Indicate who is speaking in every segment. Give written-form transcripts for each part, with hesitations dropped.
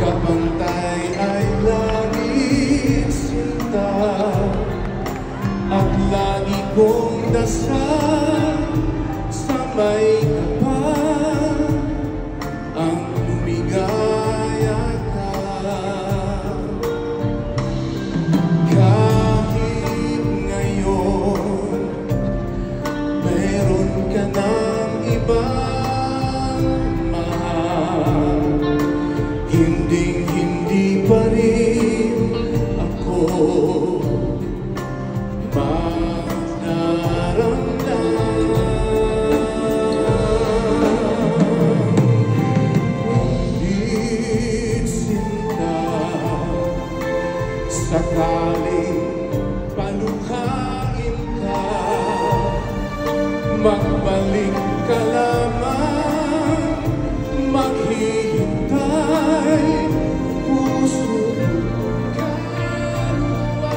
Speaker 1: Kapantay ay laging sinta, at lagi kong dasal sa may kapal ang lumigaya ka. Kahit ngayon meron ka ng ibang mahal, hindi pa rin ako madaramdam. Ngunit sinta, sakaling palukain ka, magbalik ka lamang, maghihintay, puso kaluluwa.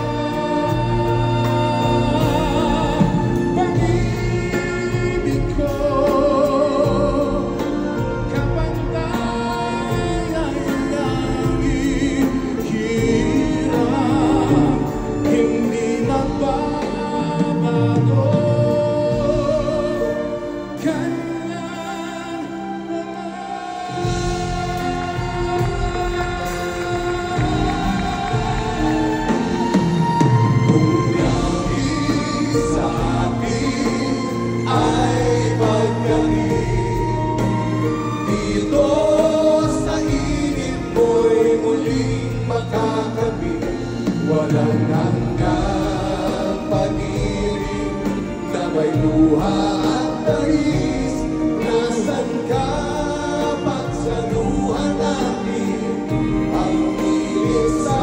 Speaker 1: Pag-ibig ko, kapantay ay laging hirap, hindi nagbabago. Walang hanggang pag-ibig na may luha at tamis. Nasaan ka pagsaluhan natin ang pilit sa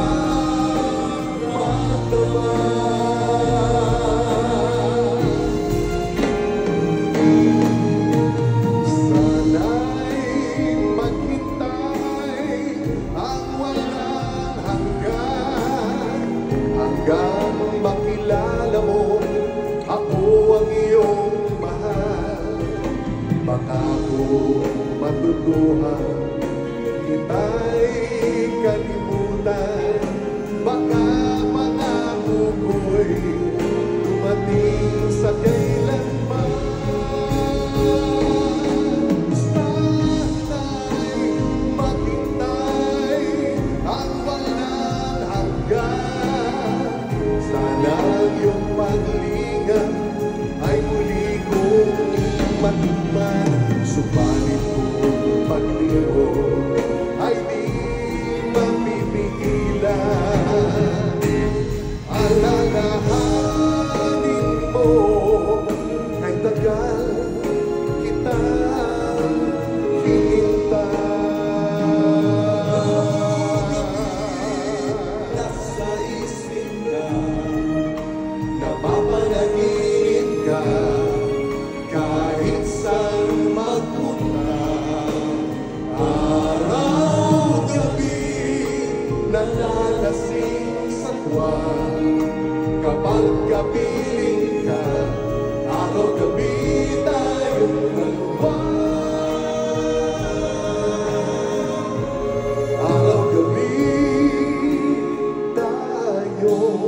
Speaker 1: magdamag. Sana'y maghintay ang walang hanggang, hanggang makilala mo ako ang iyong mahal. Baka ko matutuhan kita'y kalimutan, baka pangako ko'y dumating sa kailanman. Sana'y maghintay ang walang hanggan, sana iyong paglingap ay muli kong matikman. Subalit kung pagliho ay di mapipigilan, alalahanin mo ay tagal kitang hinintay. Nasa isip ka, napapanaginip ka, kahit saan magpunta, araw-gabi nalalasing sa tuwan. Kapag kapiling ka, araw-gabi tayong dalawa. Araw-gabi tayong